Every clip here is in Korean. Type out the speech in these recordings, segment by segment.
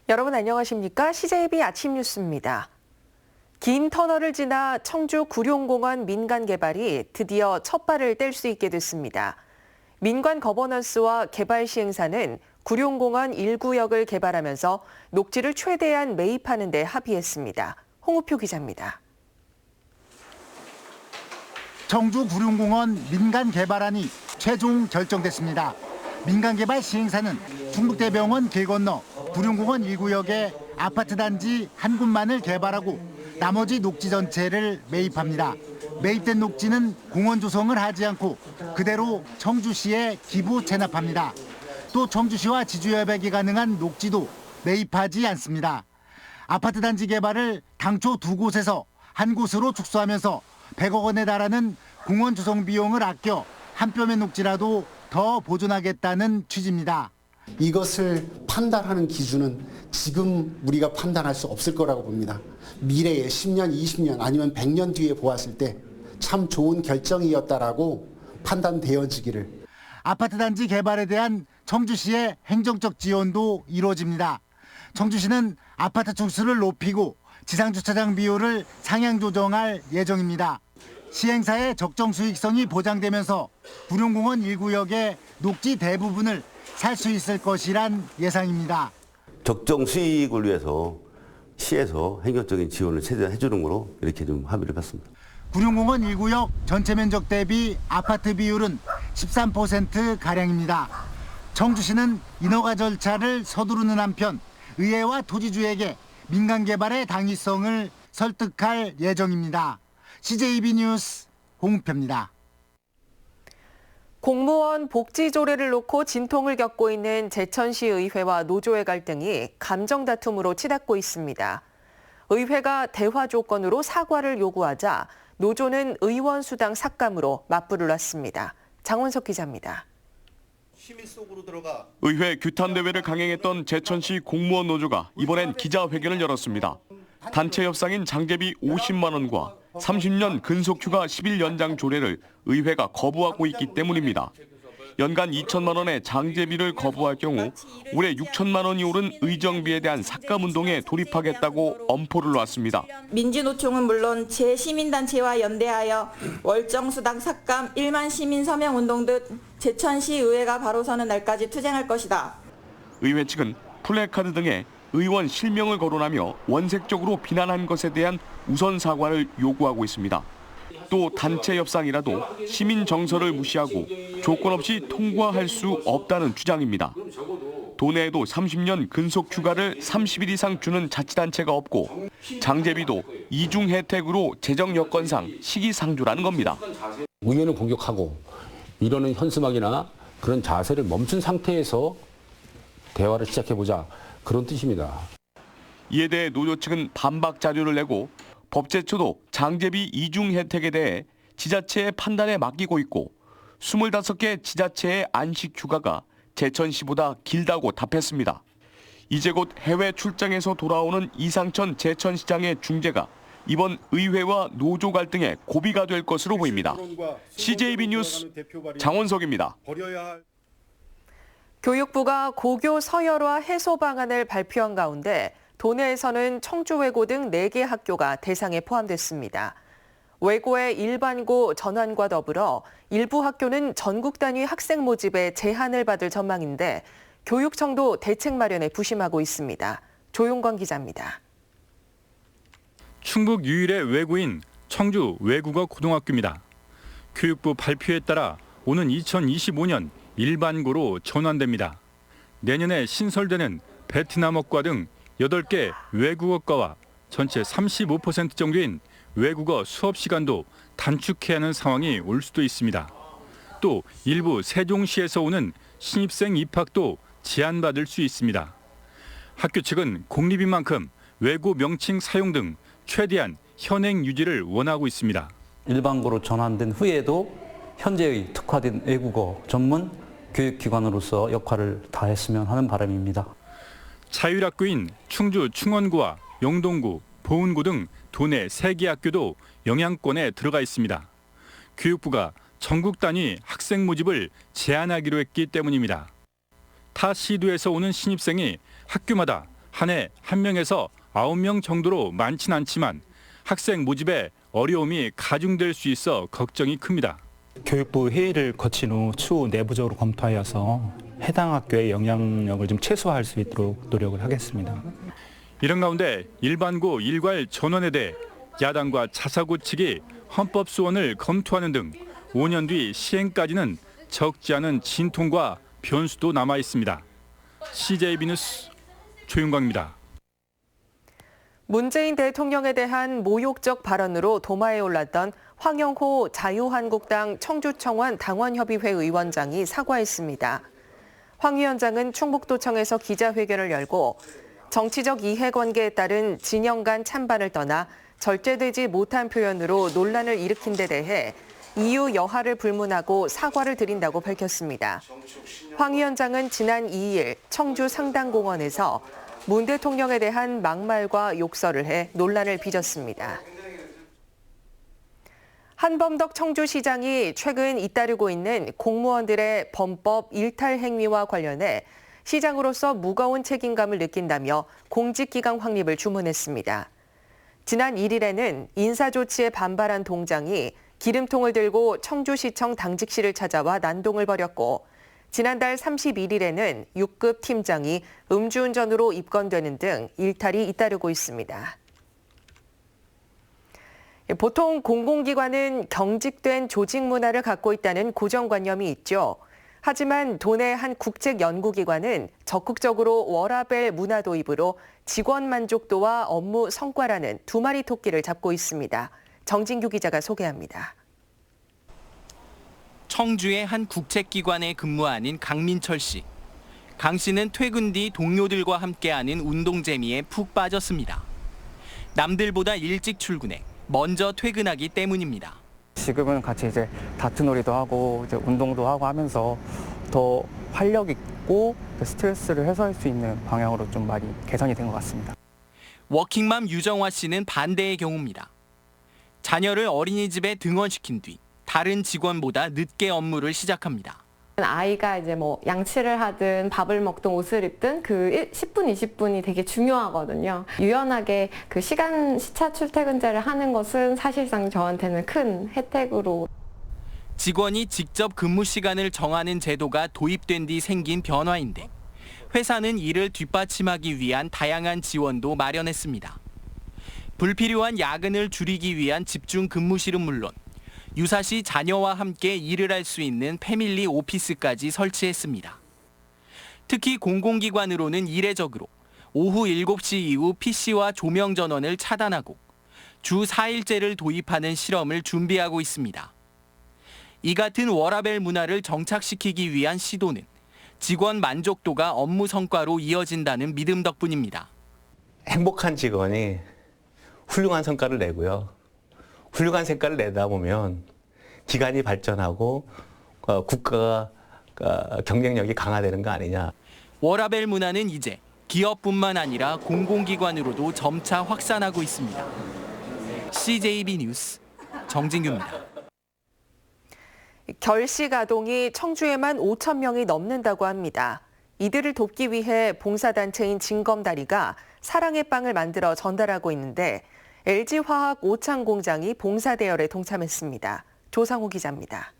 여러분 안녕하십니까? CJB 아침 뉴스입니다. 긴 터널을 지나 청주 구룡공원 민간 개발이 드디어 첫 발을 뗄 수 있게 됐습니다. 민관 거버넌스와 개발 시행사는 구룡공원 1구역을 개발하면서 녹지를 최대한 매입하는 데 합의했습니다. 홍우표 기자입니다. 청주 구룡공원 민간 개발안이 최종 결정됐습니다. 민간 개발 시행사는 충북대병원 길 건너 구룡공원 1구역에 아파트 단지 한 곳만을 개발하고 나머지 녹지 전체를 매입합니다. 매입된 녹지는 공원 조성을 하지 않고 그대로 청주시에 기부 체납합니다. 또 청주시와 지주협약이 가능한 녹지도 매입하지 않습니다. 아파트 단지 개발을 당초 두 곳에서 한 곳으로 축소하면서 100억 원에 달하는 공원 조성 비용을 아껴 한 뼘의 녹지라도 더 보존하겠다는 취지입니다. 이것을 판단하는 기준은 지금 우리가 판단할 수 없을 거라고 봅니다. 미래에 10년, 20년 아니면 100년 뒤에 보았을 때 참 좋은 결정이었다라고 판단되어지기를. 아파트 단지 개발에 대한 청주시의 행정적 지원도 이루어집니다. 청주시는 아파트 총수를 높이고 지상주차장 비율을 상향 조정할 예정입니다. 시행사의 적정 수익성이 보장되면서 구룡공원 1구역의 녹지 대부분을 살 수 있을 것이란 예상입니다. 적정 수익을 위해서 시에서 행정적인 지원을 최대한 해주는 거로 이렇게 좀 합의를 봤습니다. 구룡공원 1구역 전체 면적 대비 아파트 비율은 13%가량입니다. 청주시는 인허가 절차를 서두르는 한편 의회와 토지주에게 민간 개발의 당위성을 설득할 예정입니다. CJB 뉴스 홍우표입니다. 공무원 복지 조례를 놓고 진통을 겪고 있는 제천시 의회와 노조의 갈등이 감정 다툼으로 치닫고 있습니다. 의회가 대화 조건으로 사과를 요구하자 노조는 의원 수당 삭감으로 맞불을 놨습니다. 장원석 기자입니다. 의회 규탄 대회를 강행했던 제천시 공무원 노조가 이번엔 기자회견을 열었습니다. 단체 협상인 장제비 50만 원과 30년 근속휴가 10일 연장 조례를 의회가 거부하고 있기 때문입니다. 연간 2천만 원의 장제비를 거부할 경우 올해 6천만 원이 오른 의정비에 대한 삭감운동에 돌입하겠다고 엄포를 놨습니다. 민주노총은 물론 재시민단체와 연대하여 월정수당 삭감 1만 시민 서명운동 등 제천시 의회가 바로 서는 날까지 투쟁할 것이다. 의회 측은 플래카드 등에 의원 실명을 거론하며 원색적으로 비난한 것에 대한 우선 사과를 요구하고 있습니다. 또 단체 협상이라도 시민 정서를 무시하고 조건 없이 통과할 수 없다는 주장입니다. 도내에도 30년 근속 휴가를 30일 이상 주는 자치단체가 없고 장제비도 이중 혜택으로 재정 여건상 시기상조라는 겁니다. 의회는 공격하고 이러는 현수막이나 그런 자세를 멈춘 상태에서 대화를 시작해보자, 그런 뜻입니다. 이에 대해 노조 측은 반박 자료를 내고 법제처도 장제비 이중 혜택에 대해 지자체의 판단에 맡기고 있고 25개 지자체의 안식 휴가가 제천시보다 길다고 답했습니다. 이제 곧 해외 출장에서 돌아오는 이상천 제천시장의 중재가 이번 의회와 노조 갈등의 고비가 될 것으로 보입니다. CJB 뉴스 장원석입니다. 교육부가 고교 서열화 해소 방안을 발표한 가운데 도내에서는 청주외고 등 4개 학교가 대상에 포함됐습니다. 외고의 일반고 전환과 더불어 일부 학교는 전국 단위 학생 모집에 제한을 받을 전망인데 교육청도 대책 마련에 부심하고 있습니다. 조용건 기자입니다. 충북 유일의 외고인 청주 외국어 고등학교입니다. 교육부 발표에 따라 오는 2025년 일반고로 전환됩니다. 내년에 신설되는 베트남어과 등 8개 외국어과와 전체 35% 정도인 외국어 수업 시간도 단축해야 하는 상황이 올 수도 있습니다. 또 일부 세종시에서 오는 신입생 입학도 제한받을 수 있습니다. 학교 측은 공립인 만큼 외고 명칭 사용 등 최대한 현행 유지를 원하고 있습니다. 일반고로 전환된 후에도 현재의 특화된 외국어 전문 교육기관으로서 역할을 다했으면 하는 바람입니다. 자율학교인 충주 충원구와 영동구, 보은구 등 도내 3개 학교도 영향권에 들어가 있습니다. 교육부가 전국 단위 학생 모집을 제한하기로 했기 때문입니다. 타 시도에서 오는 신입생이 학교마다 한 해 1명에서 9명 정도로 많진 않지만 학생 모집에 어려움이 가중될 수 있어 걱정이 큽니다. 교육부 회의를 거친 후 추후 내부적으로 검토하여서 해당 학교의 영향력을 좀 최소화할 수 있도록 노력을 하겠습니다. 이런 가운데 일반고 일괄 전원에 대해 야당과 자사고 측이 헌법 소원을 검토하는 등 5년 뒤 시행까지는 적지 않은 진통과 변수도 남아 있습니다. CJB 뉴스 조윤광입니다. 문재인 대통령에 대한 모욕적 발언으로 도마에 올랐던 황영호 자유한국당 청주청원 당원협의회 의원장이 사과했습니다. 황 위원장은 충북도청에서 기자회견을 열고 정치적 이해관계에 따른 진영 간 찬반을 떠나 절제되지 못한 표현으로 논란을 일으킨 데 대해 이유 여하를 불문하고 사과를 드린다고 밝혔습니다. 황 위원장은 지난 2일 청주 상당공원에서 문 대통령에 대한 막말과 욕설을 해 논란을 빚었습니다. 한범덕 청주시장이 최근 잇따르고 있는 공무원들의 범법 일탈 행위와 관련해 시장으로서 무거운 책임감을 느낀다며 공직기강 확립을 주문했습니다. 지난 1일에는 인사조치에 반발한 동장이 기름통을 들고 청주시청 당직실을 찾아와 난동을 벌였고 지난달 31일에는 6급 팀장이 음주운전으로 입건되는 등 일탈이 잇따르고 있습니다. 보통 공공기관은 경직된 조직 문화를 갖고 있다는 고정관념이 있죠. 하지만 도내 한 국책연구기관은 적극적으로 워라밸 문화 도입으로 직원 만족도와 업무 성과라는 두 마리 토끼를 잡고 있습니다. 정진규 기자가 소개합니다. 청주의 한 국책기관에 근무하는 강민철 씨. 강 씨는 퇴근 뒤 동료들과 함께하는 운동 재미에 푹 빠졌습니다. 남들보다 일찍 출근해 먼저 퇴근하기 때문입니다. 지금은 같이 이제 다트놀이도 하고 이제 운동도 하고 하면서 더 활력 있고 스트레스를 해소할 수 있는 방향으로 좀 많이 개선이 된 것 같습니다. 워킹맘 유정화 씨는 반대의 경우입니다. 자녀를 어린이집에 등원시킨 뒤 다른 직원보다 늦게 업무를 시작합니다. 아이가 이제 뭐 양치를 하든 밥을 먹든 옷을 입든 그 10분, 20분이 되게 중요하거든요. 유연하게 그 시차 출퇴근제를 하는 것은 사실상 저한테는 큰 혜택으로. 직원이 직접 근무 시간을 정하는 제도가 도입된 뒤 생긴 변화인데 회사는 이를 뒷받침하기 위한 다양한 지원도 마련했습니다. 불필요한 야근을 줄이기 위한 집중 근무실은 물론 유사시 자녀와 함께 일을 할 수 있는 패밀리 오피스까지 설치했습니다. 특히 공공기관으로는 이례적으로 오후 7시 이후 PC와 조명 전원을 차단하고 주 4일제를 도입하는 실험을 준비하고 있습니다. 이 같은 워라밸 문화를 정착시키기 위한 시도는 직원 만족도가 업무 성과로 이어진다는 믿음 덕분입니다. 행복한 직원이 훌륭한 성과를 내고요. 훌륭한 성과를 내다 보면 기관이 발전하고 국가가 경쟁력이 강화되는 거 아니냐. 워라밸 문화는 이제 기업뿐만 아니라 공공기관으로도 점차 확산하고 있습니다. CJB 뉴스 정진규입니다. 결식 아동이 청주에만 5천 명이 넘는다고 합니다. 이들을 돕기 위해 봉사단체인 진검다리가 사랑의 빵을 만들어 전달하고 있는데 LG화학 오창 공장이 봉사 대열에 동참했습니다. 조상우 기자입니다.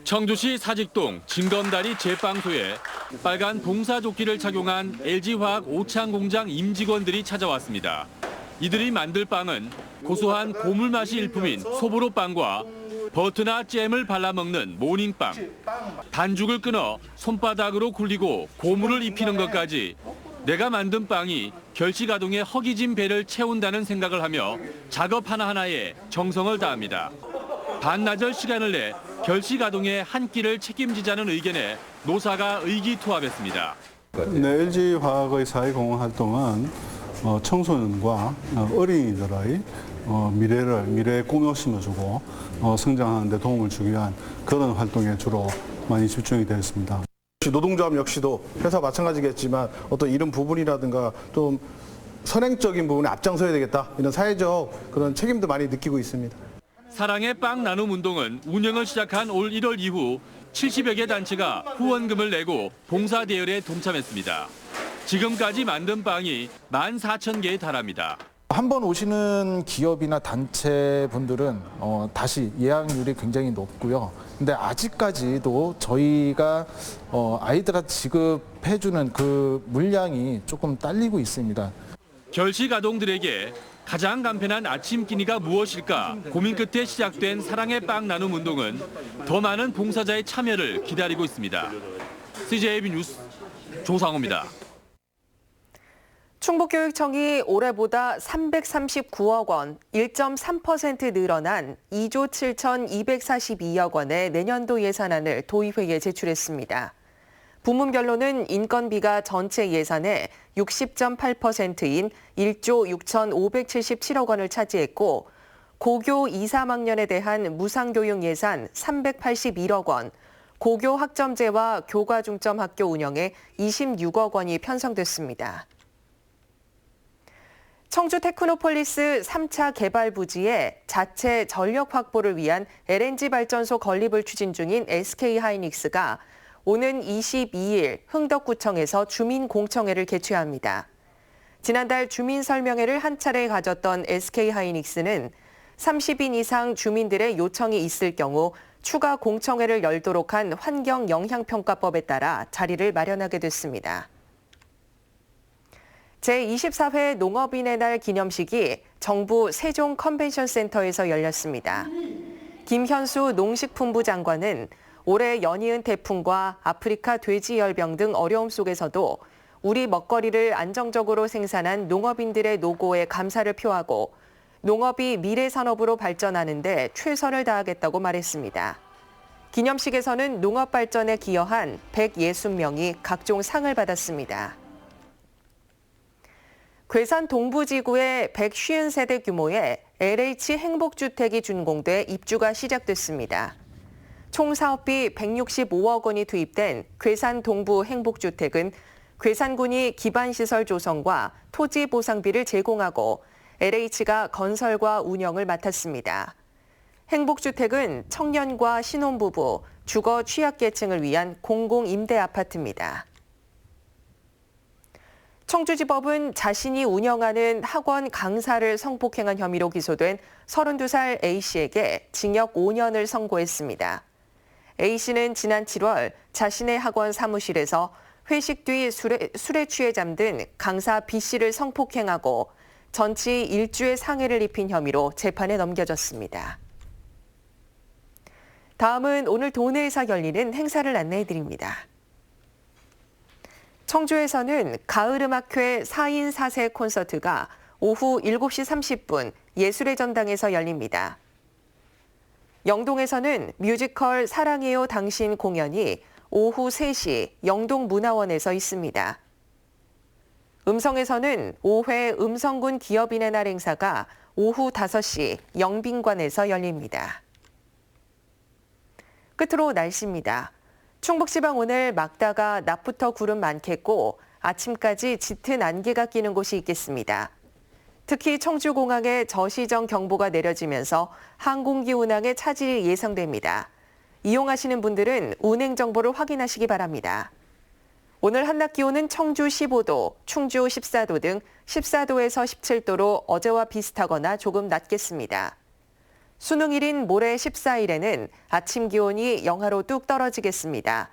청주시 사직동 진검다리 제빵소에 빨간 봉사조끼를 착용한 LG화학 오창 공장 임직원들이 찾아왔습니다. 이들이 만들 빵은 고소한 고물 맛이 일품인 소보로 빵과 버터나 잼을 발라 먹는 모닝빵, 반죽을 끊어 손바닥으로 굴리고 고물을 입히는 것까지 내가 만든 빵이 결식 아동의 허기진 배를 채운다는 생각을 하며 작업 하나하나에 정성을 다합니다. 반나절 시간을 내 결식 아동의 한 끼를 책임지자는 의견에 노사가 의기투합했습니다. 네, LG화학의 사회공헌 활동은 청소년과 어린이들의 미래의 꿈을 심어주고 성장하는 데 도움을 주기 위한 그런 활동에 주로 많이 집중이 되어 있습니다. 노동조합 역시도 회사 마찬가지겠지만 어떤 이런 부분이라든가 좀 선행적인 부분에 앞장서야 되겠다 이런 사회적 그런 책임도 많이 느끼고 있습니다. 사랑의 빵 나눔 운동은 운영을 시작한 올 1월 이후 70여 개 단체가 후원금을 내고 봉사 대열에 동참했습니다. 지금까지 만든 빵이 14,000개에 달합니다. 한 번 오시는 기업이나 단체 분들은 다시 예약률이 굉장히 높고요. 근데 아직까지도 저희가 아이들한테 지급해주는 그 물량이 조금 딸리고 있습니다. 결식 아동들에게 가장 간편한 아침 끼니가 무엇일까 고민 끝에 시작된 사랑의 빵 나눔 운동은 더 많은 봉사자의 참여를 기다리고 있습니다. CJB 뉴스 조상호입니다. 충북교육청이 올해보다 339억 원, 1.3% 늘어난 2조 7,242억 원의 내년도 예산안을 도의회에 제출했습니다. 부문별로는 인건비가 전체 예산의 60.8%인 1조 6,577억 원을 차지했고 고교 2, 3학년에 대한 무상교육 예산 381억 원, 고교 학점제와 교과 중점 학교 운영에 26억 원이 편성됐습니다. 청주 테크노폴리스 3차 개발 부지에 자체 전력 확보를 위한 LNG 발전소 건립을 추진 중인 SK하이닉스가 오는 22일 흥덕구청에서 주민공청회를 개최합니다. 지난달 주민설명회를 한 차례 가졌던 SK하이닉스는 30인 이상 주민들의 요청이 있을 경우 추가 공청회를 열도록 한 환경영향평가법에 따라 자리를 마련하게 됐습니다. 제24회 농업인의 날 기념식이 정부 세종 컨벤션센터에서 열렸습니다. 김현수 농식품부 장관은 올해 연이은 태풍과 아프리카 돼지열병 등 어려움 속에서도 우리 먹거리를 안정적으로 생산한 농업인들의 노고에 감사를 표하고 농업이 미래 산업으로 발전하는 데 최선을 다하겠다고 말했습니다. 기념식에서는 농업 발전에 기여한 160명이 각종 상을 받았습니다. 괴산 동부지구의 150세대 규모의 LH 행복주택이 준공돼 입주가 시작됐습니다. 총 사업비 165억 원이 투입된 괴산 동부 행복주택은 괴산군이 기반시설 조성과 토지 보상비를 제공하고 LH가 건설과 운영을 맡았습니다. 행복주택은 청년과 신혼부부, 주거 취약계층을 위한 공공임대 아파트입니다. 청주지법은 자신이 운영하는 학원 강사를 성폭행한 혐의로 기소된 32살 A씨에게 징역 5년을 선고했습니다. A씨는 지난 7월 자신의 학원 사무실에서 회식 뒤 술에 취해 잠든 강사 B씨를 성폭행하고 전치 일주의 상해를 입힌 혐의로 재판에 넘겨졌습니다. 다음은 오늘 도내에서 열리는 행사를 안내해드립니다. 청주에서는 가을음악회 4인 4세 콘서트가 오후 7시 30분 예술의 전당에서 열립니다. 영동에서는 뮤지컬 사랑해요 당신 공연이 오후 3시 영동문화원에서 있습니다. 음성에서는 5회 음성군 기업인의 날 행사가 오후 5시 영빈관에서 열립니다. 끝으로 날씨입니다. 충북지방 오늘 맑다가 낮부터 구름 많겠고 아침까지 짙은 안개가 끼는 곳이 있겠습니다. 특히 청주공항에 저시정 경보가 내려지면서 항공기 운항에 차질이 예상됩니다. 이용하시는 분들은 운행 정보를 확인하시기 바랍니다. 오늘 한낮 기온은 청주 15도, 충주 14도 등 14도에서 17도로 어제와 비슷하거나 조금 낮겠습니다. 수능일인 모레 14일에는 아침 기온이 영하로 뚝 떨어지겠습니다.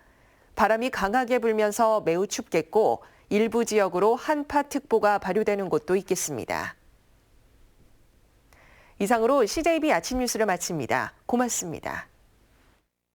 바람이 강하게 불면서 매우 춥겠고 일부 지역으로 한파특보가 발효되는 곳도 있겠습니다. 이상으로 CJB 아침 뉴스를 마칩니다. 고맙습니다.